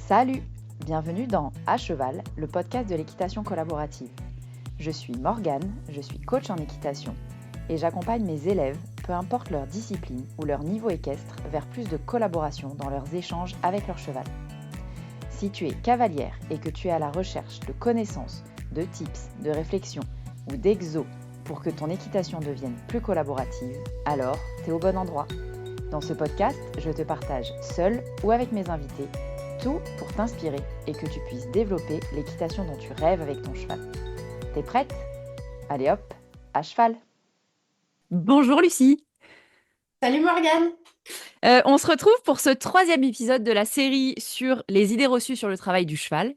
Salut! Bienvenue dans À Cheval, le podcast de l'équitation collaborative. Je suis Morgane, je suis coach en équitation et j'accompagne mes élèves, peu importe leur discipline ou leur niveau équestre, vers plus de collaboration dans leurs échanges avec leur cheval. Si tu es cavalière et que tu es à la recherche de connaissances, de tips, de réflexions ou d'exos pour que ton équitation devienne plus collaborative, alors t'es au bon endroit. Dans ce podcast, je te partage seule ou avec mes invités tout pour t'inspirer et que tu puisses développer l'équitation dont tu rêves avec ton cheval. T'es prête? Allez hop, à cheval! Bonjour Lucie. Salut Morgane. On se retrouve pour ce troisième épisode de la série sur les idées reçues sur le travail du cheval.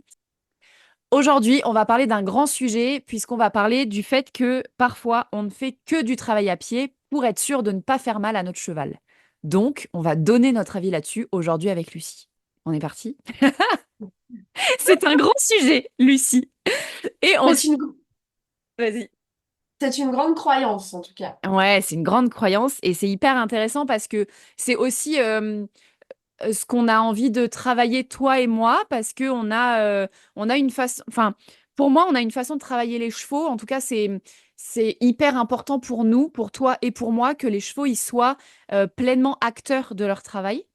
Aujourd'hui, on va parler d'un grand sujet puisqu'on va parler du fait que parfois on ne fait que du travail à pied pour être sûr de ne pas faire mal à notre cheval. Donc, on va donner notre avis là-dessus aujourd'hui avec Lucie. On est parti? C'est un grand sujet, Lucie. Et on... C'est une, Vas-y. c'est une grande croyance en tout cas. Ouais, c'est une grande croyance et c'est hyper intéressant parce que c'est aussi ce qu'on a envie de travailler toi et moi parce que on a une façon, enfin pour moi on a une façon de travailler les chevaux. En tout cas c'est hyper important pour nous, pour toi et pour moi que les chevaux ils soient pleinement acteurs de leur travail.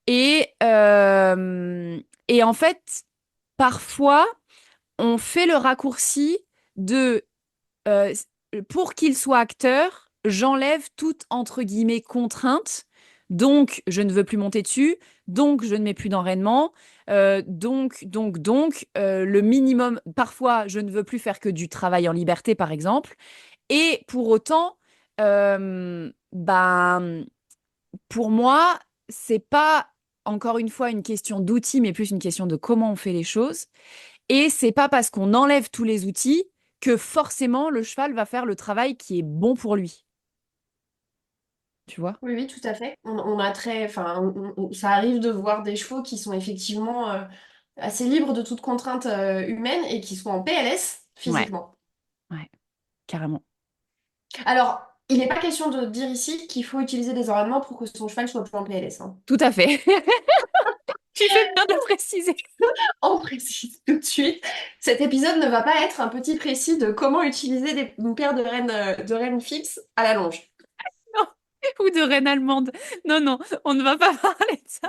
Et et en fait parfois on fait le raccourci de euh, pour qu'ils soient acteurs, j'enlève toute, entre guillemets, contrainte. Donc, je ne veux plus monter dessus. Donc, je ne mets plus d'enraînement. Le minimum, parfois, je ne veux plus faire que du travail en liberté, par exemple. Et pour autant, pour moi, c'est pas encore une fois une question d'outils, mais plus une question de comment on fait les choses. Et c'est pas parce qu'on enlève tous les outils que forcément le cheval va faire le travail qui est bon pour lui. Tu vois? Oui, oui, tout à fait. On a enfin, ça arrive de voir des chevaux qui sont effectivement assez libres de toute contrainte humaine et qui sont en PLS Ouais, physiquement. ouais, carrément. Alors, il n'est pas question de dire ici qu'il faut utiliser des entraînements pour que son cheval soit plus en PLS, hein. Tout à fait. Tu fais bien de le préciser. On précise tout de suite. Cet épisode ne va pas être un petit précis de comment utiliser une paire de rênes fixes à la longe. Non. Ou de reine allemande. Non, non, on ne va pas parler de ça.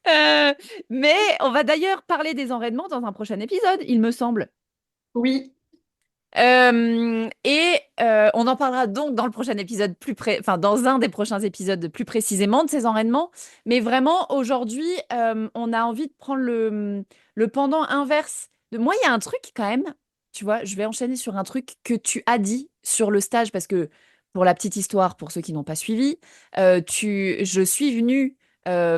Euh, mais on va d'ailleurs parler des enraînements dans un prochain épisode, il me semble. Oui. On en parlera donc dans le prochain épisode enfin dans un des prochains épisodes plus précisément de ces enraînements. Mais vraiment aujourd'hui, on a envie de prendre le pendant inverse. De moi, il y a un truc quand même. Tu vois, je vais enchaîner sur un truc que tu as dit sur le stage parce que pour la petite histoire, pour ceux qui n'ont pas suivi, je suis venue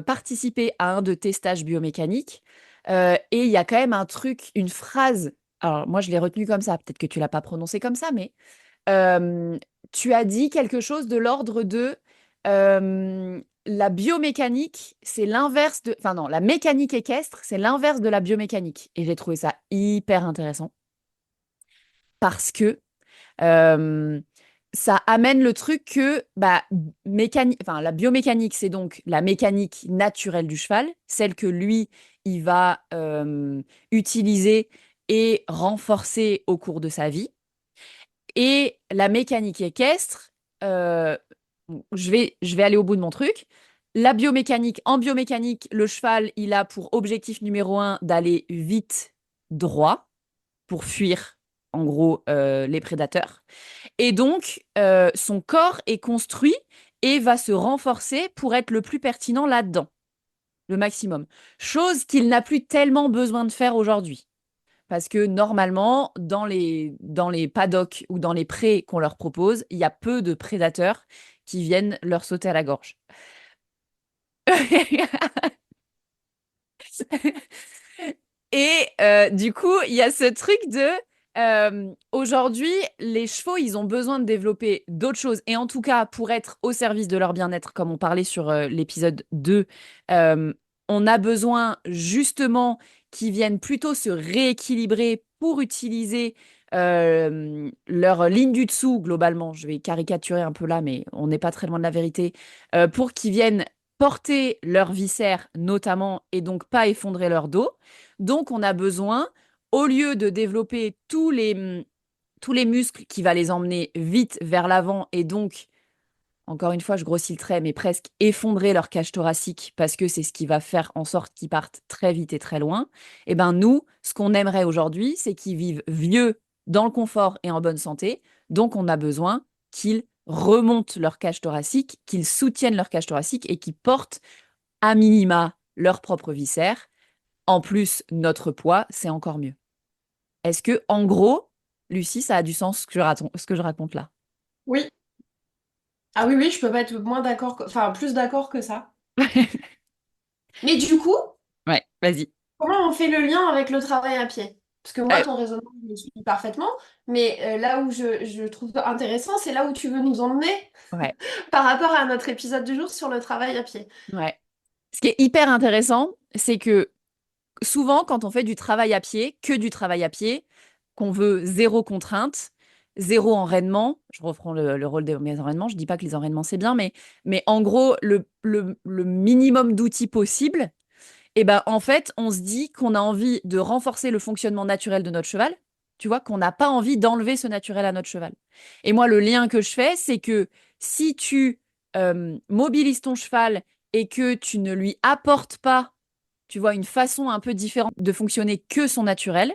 participer à un de tes stages biomécaniques. Et il y a quand même un truc, une phrase, alors moi je l'ai retenu comme ça, peut-être que tu l'as pas prononcé comme ça, mais euh, tu as dit quelque chose de l'ordre de la biomécanique, c'est l'inverse de, enfin non, la mécanique équestre, c'est l'inverse de la biomécanique. Et j'ai trouvé ça hyper intéressant parce que euh, ça amène le truc que bah, enfin, la biomécanique, c'est donc la mécanique naturelle du cheval, celle que lui, il va utiliser et renforcer au cours de sa vie. Et la mécanique équestre, euh, je vais aller au bout de mon truc. La biomécanique, en biomécanique, le cheval, il a pour objectif numéro un d'aller vite, droit, pour fuir, en gros, les prédateurs. Et donc, son corps est construit et va se renforcer pour être le plus pertinent là-dedans, le maximum. Chose qu'il n'a plus tellement besoin de faire aujourd'hui. Parce que normalement, dans les paddocks ou dans les prés qu'on leur propose, il y a peu de prédateurs qui viennent leur sauter à la gorge. Et du coup, il y a ce truc de aujourd'hui, les chevaux, ils ont besoin de développer d'autres choses. Et en tout cas, pour être au service de leur bien-être, comme on parlait sur l'épisode 2, euh, on a besoin justement qu'ils viennent plutôt se rééquilibrer pour utiliser leur ligne du dessous, globalement. Je vais caricaturer un peu là, mais on n'est pas très loin de la vérité. Pour qu'ils viennent porter leurs viscères notamment et donc pas effondrer leur dos. Donc on a besoin, au lieu de développer tous les muscles qui va les emmener vite vers l'avant et donc, encore une fois, je grossis le trait, mais presque effondrer leur cage thoracique parce que c'est ce qui va faire en sorte qu'ils partent très vite et très loin. Et ben nous, ce qu'on aimerait aujourd'hui, c'est qu'ils vivent vieux, dans le confort et en bonne santé. Donc on a besoin qu'ils remontent leur cage thoracique, qu'ils soutiennent leur cage thoracique et qu'ils portent à minima leurs propres viscères. En plus, notre poids, c'est encore mieux. Est-ce que, en gros, Lucie, ça a du sens ce que je raconte là? Oui. Ah oui, oui, je peux pas être moins d'accord, enfin plus d'accord que ça. Mais du coup, Ouais, vas-y. comment on fait le lien avec le travail à pied? Parce que moi, Euh, ton raisonnement, je le suis parfaitement, mais là où je trouve intéressant, c'est là où tu veux nous emmener ouais, par rapport à notre épisode du jour sur le travail à pied. ouais. Ce qui est hyper intéressant, c'est que souvent, quand on fait du travail à pied, que du travail à pied, qu'on veut zéro contrainte, zéro enraînement, je reprends le rôle de mes enraînements, je dis pas que les enraînements c'est bien, mais en gros, le minimum d'outils possible, et ben en fait, on se dit qu'on a envie de renforcer le fonctionnement naturel de notre cheval, tu vois, qu'on n'a pas envie d'enlever ce naturel à notre cheval. Et moi, le lien que je fais, c'est que si tu mobilises ton cheval et que tu ne lui apportes pas, tu vois, une façon un peu différente de fonctionner que son naturel,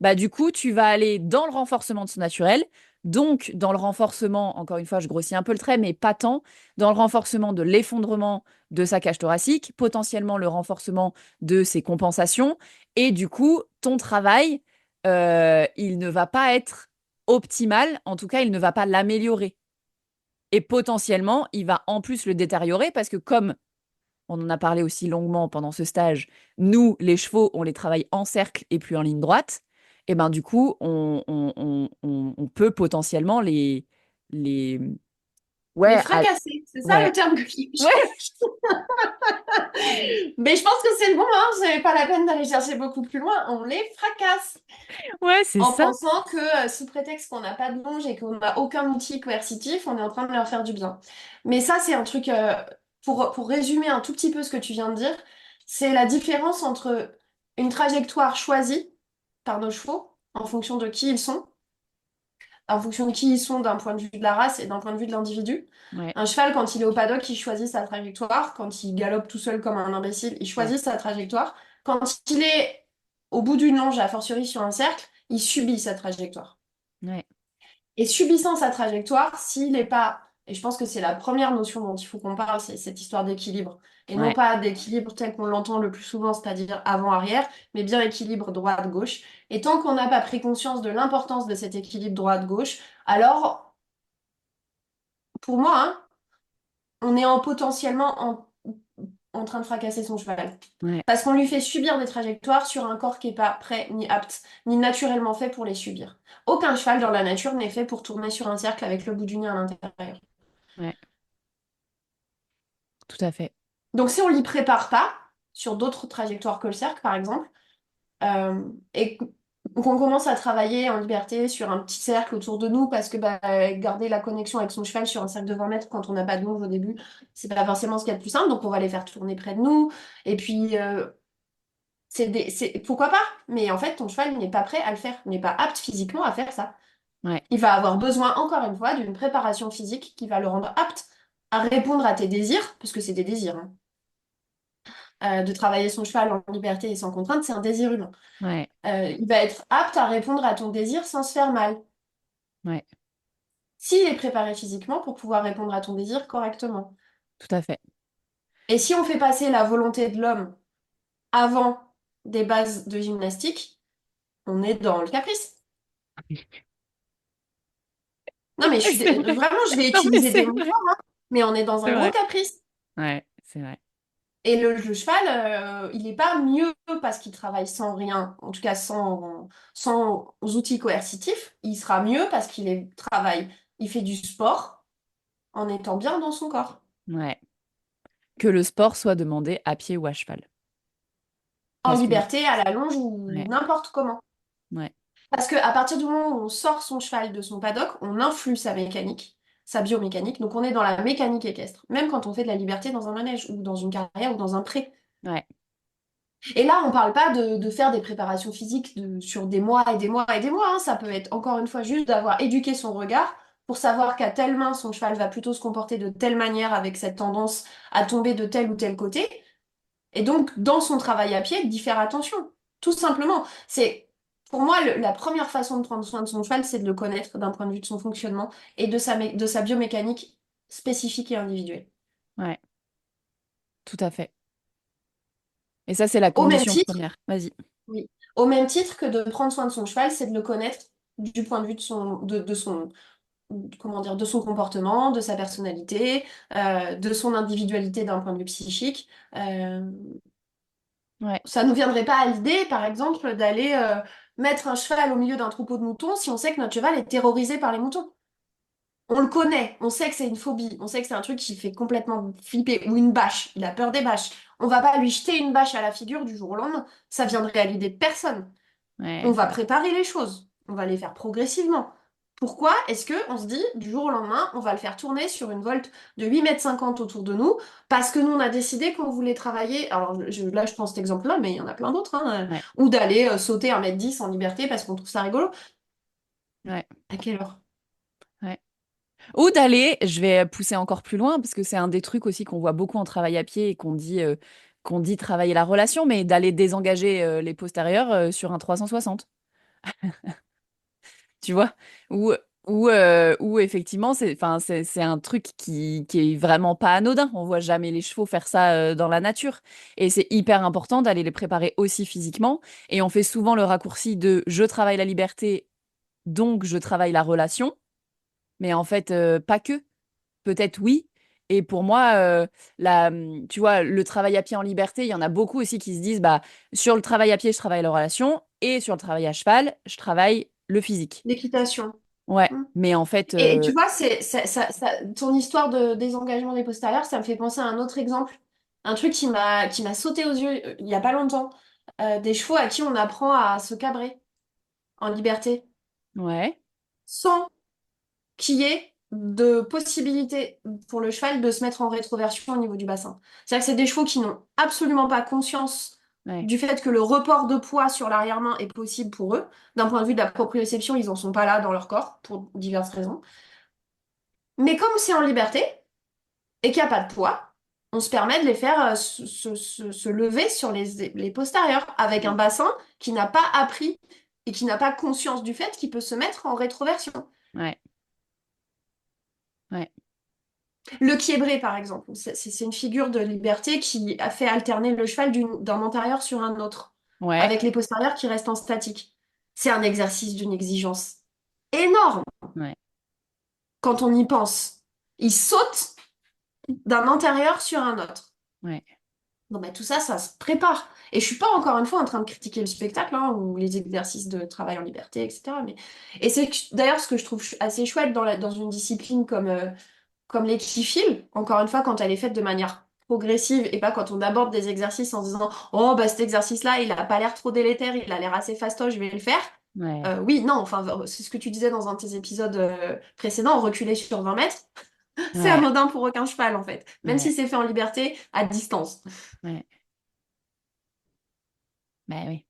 bah du coup, tu vas aller dans le renforcement de son naturel, donc dans le renforcement, encore une fois, je grossis un peu le trait, mais pas tant, dans le renforcement de l'effondrement de sa cage thoracique, potentiellement le renforcement de ses compensations, et du coup, ton travail, il ne va pas être optimal, en tout cas, il ne va pas l'améliorer. Et potentiellement, il va en plus le détériorer parce que comme on en a parlé aussi longuement pendant ce stage, nous, les chevaux, on les travaille en cercle et plus en ligne droite, et ben du coup, on peut potentiellement les... Les Ouais, fracasser, c'est ça le ouais, terme que je ouais, cherche. Mais je pense que c'est le bon, hein, c'est pas la peine d'aller chercher beaucoup plus loin, on les fracasse. ouais, c'est En ça. pensant que sous prétexte qu'on n'a pas de longe et qu'on n'a aucun outil coercitif, on est en train de leur faire du bien. Mais ça, c'est un truc, pour résumer un tout petit peu ce que tu viens de dire, c'est la différence entre une trajectoire choisie par nos chevaux en fonction de qui ils sont, en fonction de qui ils sont d'un point de vue de la race et d'un point de vue de l'individu. Ouais, Un cheval, quand il est au paddock, il choisit sa trajectoire. Quand il galope tout seul comme un imbécile, il ouais, choisit sa trajectoire. Quand il est au bout d'une longe, a fortiori sur un cercle, il subit sa trajectoire. ouais, Et subissant sa trajectoire, s'il n'est pas, et je pense que c'est la première notion dont il faut qu'on parle, c'est cette histoire d'équilibre. Et non ouais, pas d'équilibre tel qu'on l'entend le plus souvent, c'est-à-dire avant-arrière, mais bien équilibre droite-gauche. Et tant qu'on n'a pas pris conscience de l'importance de cet équilibre droite-gauche, alors, pour moi, hein, on est potentiellement en train de fracasser son cheval. ouais, Parce qu'on lui fait subir des trajectoires sur un corps qui n'est pas prêt, ni apte, ni naturellement fait pour les subir. Aucun cheval dans la nature n'est fait pour tourner sur un cercle avec le bout du nez à l'intérieur. ouais, tout à fait. Donc si on ne l'y prépare pas, sur d'autres trajectoires que le cercle par exemple, et qu'on commence à travailler en liberté sur un petit cercle autour de nous, parce que bah, garder la connexion avec son cheval sur un cercle de 20 mètres quand on n'a pas de longe au début, c'est pas forcément ce qu'il y a de plus simple, donc on va les faire tourner près de nous. Et puis, pourquoi pas? Mais en fait, ton cheval n'est pas prêt à le faire, n'est pas apte physiquement à faire ça. Ouais, Il va avoir besoin, encore une fois, d'une préparation physique qui va le rendre apte à répondre à tes désirs, parce que c'est des désirs, hein. De travailler son cheval en liberté et sans contrainte, c'est un désir humain. ouais, Il va être apte à répondre à ton désir sans se faire mal, ouais, s'il est préparé physiquement pour pouvoir répondre à ton désir correctement. tout à fait. Et si on fait passer la volonté de l'homme avant des bases de gymnastique, on est dans le caprice. Non, mais C'est vrai. vraiment, je vais Non, mais utiliser c'est des mots vrai. forts, hein, mais on est dans C'est un gros vrai. caprice. Ouais, c'est vrai. Et le cheval, il n'est pas mieux parce qu'il travaille sans rien, en tout cas sans outils coercitifs. Il sera mieux parce travaille, il fait du sport en étant bien dans son corps. Ouais. Que le sport soit demandé à pied ou à cheval. En Parce que, liberté, à la longe ou ouais, n'importe comment. ouais, Parce qu'à partir du moment où on sort son cheval de son paddock, on influe sa mécanique. sa biomécanique. Donc on est dans la mécanique équestre, même quand on fait de la liberté dans un manège ou dans une carrière ou dans un pré. Ouais. Et là, on parle pas de faire des préparations physiques sur des mois et des mois et des mois, hein. Ça peut être encore une fois juste d'avoir éduqué son regard pour savoir qu'à telle main, son cheval va plutôt se comporter de telle manière avec cette tendance à tomber de tel ou tel côté. Et donc, dans son travail à pied, d'y faire attention. Tout simplement. Pour moi, la première façon de prendre soin de son cheval, c'est de le connaître d'un point de vue de son fonctionnement et de sa biomécanique spécifique et individuelle. Ouais, tout à fait. Et ça, c'est la Au même condition titre, première. Vas-y. oui. Au même titre que de prendre soin de son cheval, c'est de le connaître du point de vue de son, comment dire, de son comportement, de sa personnalité, de son individualité d'un point de vue psychique. Euh, Ouais. Ça nous viendrait pas à l'idée, par exemple, d'aller mettre un cheval au milieu d'un troupeau de moutons si on sait que notre cheval est terrorisé par les moutons. On le connaît, on sait que c'est une phobie, on sait que c'est un truc qui fait complètement flipper, ou une bâche, il a peur des bâches. On va pas lui jeter une bâche à la figure du jour au lendemain, ça viendrait à l'idée de personne. On Ouais, c'est va vrai. préparer les choses, on va les faire progressivement. Pourquoi est-ce que on se dit du jour au lendemain, on va le faire tourner sur une volte de 8,50 m autour de nous, parce que nous on a décidé qu'on voulait travailler, alors là je prends cet exemple-là, mais il y en a plein d'autres, hein, Ouais. ou d'aller sauter 1,10 m en liberté parce qu'on trouve ça rigolo. Ouais. À quelle heure? Ouais. Ou d'aller, je vais pousser encore plus loin, parce que c'est un des trucs aussi qu'on voit beaucoup en travail à pied et qu'on dit travailler la relation, mais d'aller désengager les postérieurs sur un 360. Tu vois? Ou, ou effectivement, enfin, c'est un truc qui est vraiment pas anodin. On voit jamais les chevaux faire ça dans la nature. Et c'est hyper important d'aller les préparer aussi physiquement. Et on fait souvent le raccourci de je travaille la liberté, donc je travaille la relation. Mais en fait, pas que. Peut-être oui. Et pour moi, tu vois, le travail à pied en liberté, il y en a beaucoup aussi qui se disent, bah, sur le travail à pied, je travaille la relation, et sur le travail à cheval, je travaille le physique. L'équitation. Ouais, Hmm. mais en fait, Et tu vois, ton histoire de désengagement des postérieurs, ça me fait penser à un autre exemple. Un truc qui m'a sauté aux yeux il y a pas longtemps. Des chevaux à qui on apprend à se cabrer en liberté, ouais, sans qu'il y ait de possibilité pour le cheval de se mettre en rétroversion au niveau du bassin. C'est-à-dire que c'est des chevaux qui n'ont absolument pas conscience ouais, du fait que le report de poids sur l'arrière-main est possible pour eux. D'un point de vue de la proprioception, ils n'en sont pas là dans leur corps, pour diverses raisons. Mais comme c'est en liberté et qu'il n'y a pas de poids, on se permet de les faire se lever sur les postérieurs avec un bassin qui n'a pas appris et qui n'a pas conscience du fait qu'il peut se mettre en rétroversion. ouais, ouais, Le quiébré, par exemple, c'est une figure de liberté qui a fait alterner le cheval d'un antérieur sur un autre, ouais, avec les postérieurs qui restent en statique. C'est un exercice d'une exigence énorme ouais, quand on y pense. Il saute d'un antérieur sur un autre. ouais, Non, mais tout ça, ça se prépare. Et je suis pas encore une fois en train de critiquer le spectacle, hein, ou les exercices de travail en liberté, etc. Et c'est d'ailleurs ce que je trouve assez chouette dans une discipline comme l'équifile, encore une fois, quand elle est faite de manière progressive et pas quand on aborde des exercices en se disant oh, bah cet exercice-là, il a pas l'air trop délétère, il a l'air assez fastoche, je vais le faire. ouais, Oui, non, enfin, c'est ce que tu disais dans un de tes épisodes précédents, reculer sur 20 mètres, c'est ouais, anodin pour aucun cheval, en fait, même si ouais, c'est fait en liberté, à distance. ouais. Bah oui.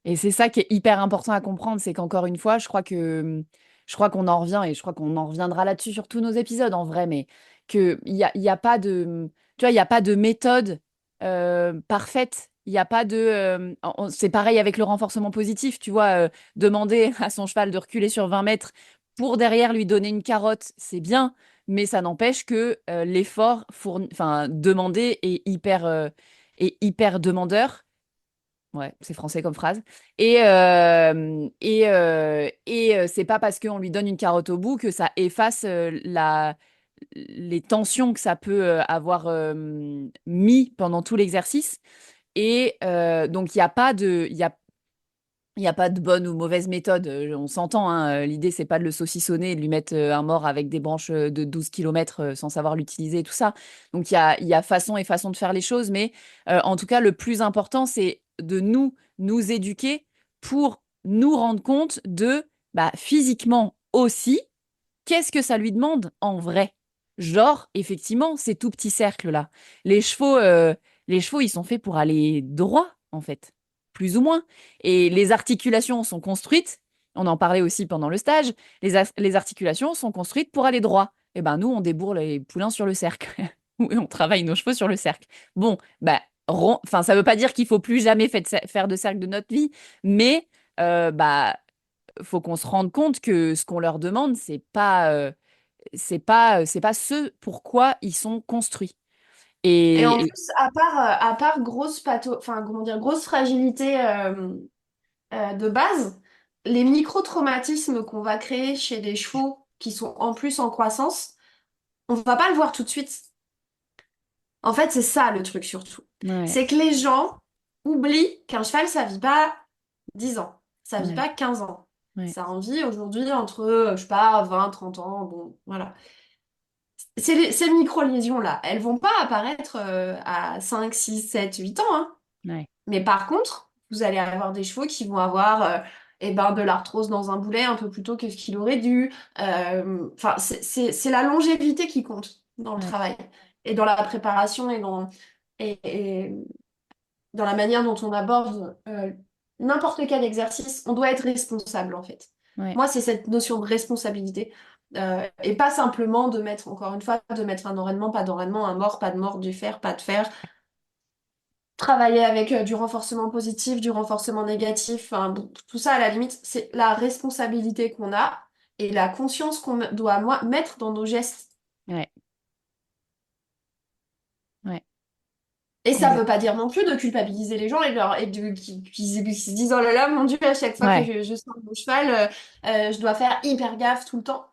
Et c'est ça qui est hyper important à comprendre, c'est qu'encore une fois, je crois qu'on en revient et je crois qu'on en reviendra là-dessus sur tous nos épisodes en vrai, mais il y a pas de, tu vois, il y a pas de méthode parfaite. Il y a pas de, c'est pareil avec le renforcement positif, tu vois, demander à son cheval de reculer sur 20 mètres pour derrière lui donner une carotte, c'est bien, mais ça n'empêche que l'effort enfin, demandé est hyper demandeur. Ouais, c'est français comme phrase. Et c'est pas parce qu'on lui donne une carotte au bout que ça efface les tensions que ça peut avoir mis pendant tout l'exercice. Et donc, il y a pas de bonne ou mauvaise méthode. On s'entend, hein, l'idée, c'est pas de le saucissonner et de lui mettre un mort avec des branches de 12 km sans savoir l'utiliser et tout ça. Donc, il y a façon et façon de faire les choses. Mais en tout cas, le plus important, c'est de nous éduquer pour nous rendre compte de, bah, physiquement aussi, qu'est-ce que ça lui demande en vrai? Genre, effectivement, ces tout petits cercles-là. Les chevaux, euh, les chevaux, ils sont faits pour aller droit, en fait, plus ou moins. Et les articulations sont construites, on en parlait aussi pendant le stage, les articulations sont construites pour aller droit. Et ben nous, on débourre les poulains sur le cercle. Oui, on travaille nos chevaux sur le cercle. Bon, bah, enfin, ça veut pas dire qu'il faut plus jamais faire de cercle de notre vie, mais bah, faut qu'on se rende compte que ce qu'on leur demande, c'est pas ce pourquoi ils sont construits. Et en Et plus, à part enfin, comment dire, grosse fragilité de base, les micro-traumatismes qu'on va créer chez des chevaux qui sont en plus en croissance, on va pas le voir tout de suite. En fait, c'est ça le truc surtout. ouais, C'est que les gens oublient qu'un cheval, ça vit pas 10 ans, ça vit ouais, pas 15 ans. ouais, Ça en vit aujourd'hui entre, je sais pas, 20, 30 ans, bon, voilà. Ces micro-lésions-là, elles vont pas apparaître à 5, 6, 7, 8 ans, hein. ouais, Mais par contre, vous allez avoir des chevaux qui vont avoir eh ben, de l'arthrose dans un boulet un peu plus tôt que ce qu'il aurait dû. Enfin, c'est la longévité qui compte dans le ouais, travail et dans la préparation et dans la manière dont on aborde n'importe quel exercice. On doit être responsable en fait. ouais. Moi, c'est cette notion de responsabilité. Et pas simplement de mettre, encore une fois, de mettre un enraînement, pas d'enraînement, un mort, pas de mort, du fer, pas de fer, travailler avec du renforcement positif, du renforcement négatif, enfin, bon, tout ça à la limite, c'est la responsabilité qu'on a et la conscience qu'on doit mettre dans nos gestes. Ouais, ouais, Et ça veut complètement. pas dire non plus de culpabiliser les gens et qui se disent oh là là, mon Dieu, à chaque fois que Ouais, je sors mon cheval, je dois faire hyper gaffe tout le temps.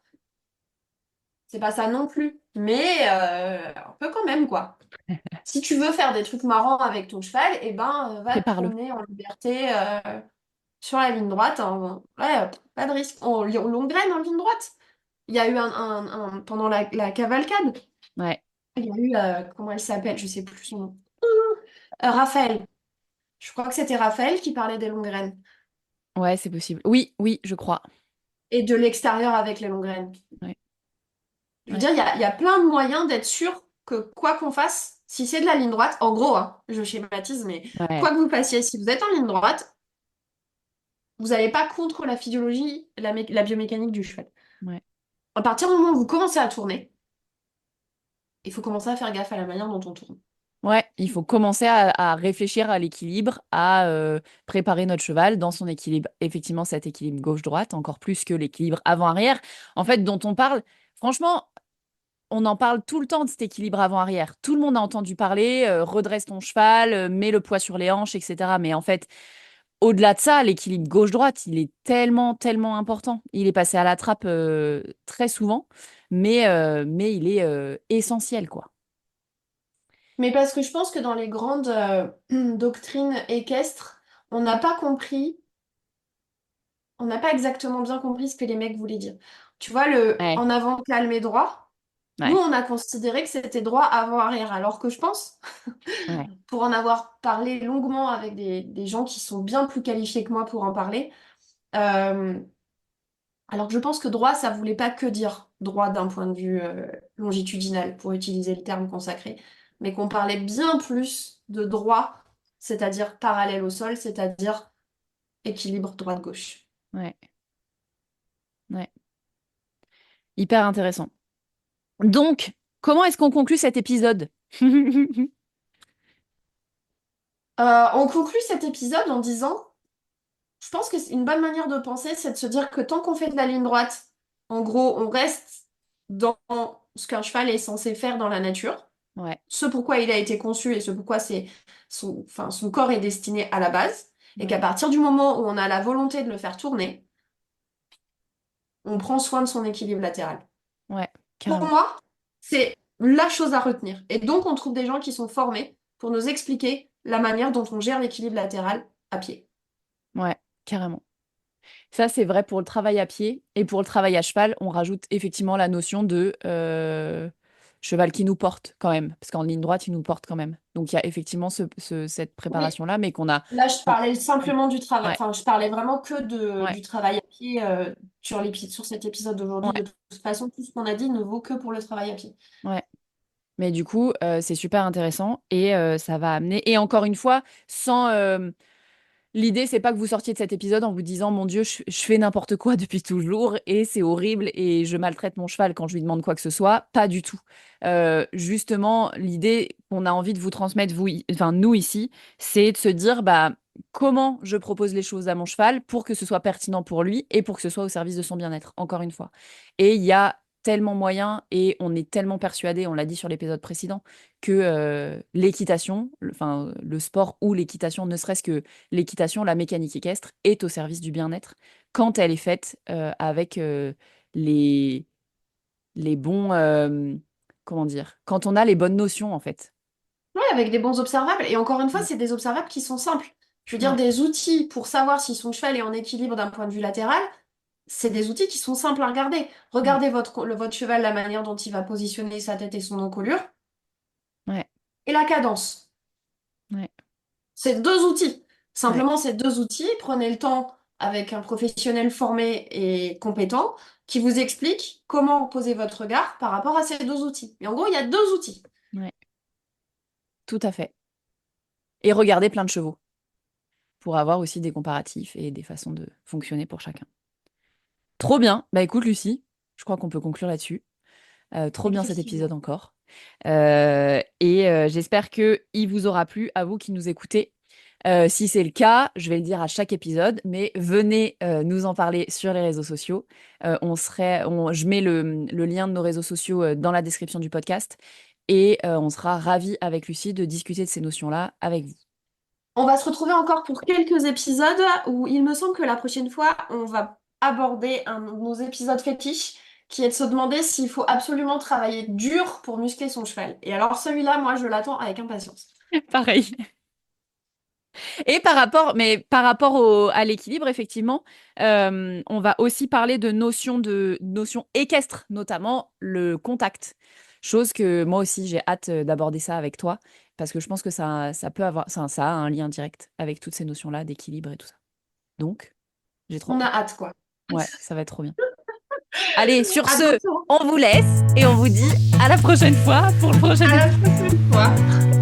C'est pas ça non plus. Mais un peu quand même, quoi. Si tu veux faire des trucs marrants avec ton cheval, eh ben, va te prépare-le. promener en liberté. Sur la ligne droite, hein, ouais, pas de risque. On longue graine en ligne droite. Il y a eu pendant la cavalcade, Ouais, il y a eu, comment elle s'appelle, je sais plus son nom. Raphaël. Je crois que c'était Raphaël qui parlait des longues graines. ouais, c'est possible. Oui, oui, je crois. Et de l'extérieur avec les longues graines. Ouais, Je veux ouais, dire, il y a plein de moyens d'être sûr que quoi qu'on fasse, si c'est de la ligne droite, en gros, hein, je schématise, mais ouais, quoi que vous fassiez, si vous êtes en ligne droite, vous n'allez pas contre la physiologie, la biomécanique du cheval. ouais. À partir du moment où vous commencez à tourner, il faut commencer à faire gaffe à la manière dont on tourne. Ouais, il faut commencer à réfléchir à l'équilibre, à préparer notre cheval dans son équilibre. Effectivement, cet équilibre gauche-droite, encore plus que l'équilibre avant-arrière, en fait, dont on parle. Franchement, on en parle tout le temps de cet équilibre avant-arrière. Tout le monde a entendu parler, redresse ton cheval, mets le poids sur les hanches, etc. Mais en fait, au-delà de ça, l'équilibre gauche-droite, il est tellement, tellement important. Il est passé à la trappe très souvent, mais il est essentiel, quoi. Mais parce que je pense que dans les grandes doctrines équestres, on n'a pas compris, on n'a pas exactement bien compris ce que les mecs voulaient dire. Tu vois, le Ouais, en avant calme et droit, nous, ouais, on a considéré que c'était droit avant arrière, alors que je pense, ouais, pour en avoir parlé longuement avec des gens qui sont bien plus qualifiés que moi pour en parler, euh, alors que je pense que droit, ça voulait pas que dire droit d'un point de vue longitudinal, pour utiliser le terme consacré, mais qu'on parlait bien plus de droit, c'est-à-dire parallèle au sol, c'est-à-dire équilibre droite-gauche. ouais, ouais. Hyper intéressant. Donc, comment est-ce qu'on conclut cet épisode? On conclut cet épisode en disant, je pense que c'est une bonne manière de penser, c'est de se dire que tant qu'on fait de la ligne droite, en gros, on reste dans ce qu'un cheval est censé faire dans la nature, Ouais, ce pourquoi il a été conçu et ce pourquoi enfin, son corps est destiné à la base, et qu'à ouais, partir du moment où on a la volonté de le faire tourner, on prend soin de son équilibre latéral. ouais, Pour carrément. moi, c'est la chose à retenir. Et donc, on trouve des gens qui sont formés pour nous expliquer la manière dont on gère l'équilibre latéral à pied. Ouais, carrément. Ça, c'est vrai pour le travail à pied. Et pour le travail à cheval, on rajoute effectivement la notion cheval qui nous porte quand même, parce qu'en ligne droite, il nous porte quand même. Donc, il y a effectivement cette Oui, préparation-là, mais qu'on a... là, je on- parlais simplement du travail. Ouais, Enfin, je parlais vraiment ouais, du travail à pied sur cet épisode d'aujourd'hui. ouais, De toute façon, tout ce qu'on a dit ne vaut que pour le travail à pied. ouais. Mais du coup, c'est super intéressant et ça va amener... Et encore une fois, sans... L'idée, c'est pas que vous sortiez de cet épisode en vous disant, mon Dieu, je fais n'importe quoi depuis toujours et c'est horrible et je maltraite mon cheval quand je lui demande quoi que ce soit. Pas du tout. Justement, l'idée qu'on a envie de vous transmettre, enfin nous ici, c'est de se dire, bah, comment je propose les choses à mon cheval pour que ce soit pertinent pour lui et pour que ce soit au service de son bien-être, encore une fois. Et il y a tellement moyen et on est tellement persuadé, on l'a dit sur l'épisode précédent, que l'équitation, enfin le sport ou l'équitation, ne serait-ce que l'équitation, la mécanique équestre, est au service du bien-être quand elle est faite avec les, les bons... comment dire? Quand on a les bonnes notions, en fait. Oui, avec des bons observables. Et encore une fois, Mm. c'est des observables qui sont simples. Je veux dire, Ouais, des outils pour savoir si son cheval est en équilibre d'un point de vue latéral, c'est des outils qui sont simples à regarder. ouais, Regardez votre cheval, la manière dont il va positionner sa tête et son encolure, ouais, et la cadence. ouais, C'est deux outils. ouais. Simplement, ces deux outils, prenez le temps avec un professionnel formé et compétent qui vous explique comment poser votre regard par rapport à ces deux outils. Mais en gros, il y a deux outils. Ouais, tout à fait. Et regarder plein de chevaux pour avoir aussi des comparatifs et des façons de fonctionner pour chacun. Trop bien. Bah écoute, Lucie, je crois qu'on peut conclure là-dessus. Trop bien cet Effectivement. épisode encore. J'espère que il vous aura plu, à vous qui nous écoutez. Si c'est le cas, je vais le dire à chaque épisode, mais venez nous en parler sur les réseaux sociaux. Je mets le lien de nos réseaux sociaux dans la description du podcast et on sera ravis avec Lucie de discuter de ces notions-là avec vous. On va se retrouver encore pour quelques épisodes où il me semble que la prochaine fois, on va aborder un de nos épisodes fétiches qui est de se demander s'il faut absolument travailler dur pour muscler son cheval. Et alors celui-là, moi, je l'attends avec impatience. Pareil. Et par rapport à l'équilibre, effectivement, on va aussi parler de notions équestres, notamment le contact. Chose que moi aussi, j'ai hâte d'aborder ça avec toi, parce que je pense que ça peut avoir, ça a un lien direct avec toutes ces notions-là d'équilibre et tout ça. Donc, j'ai trop On a hâte. hâte, quoi. Ouais, ça va être trop bien. Allez, sur À ce, bientôt. on vous laisse et on vous dit à la prochaine fois pour le prochain À la épisode. prochaine fois.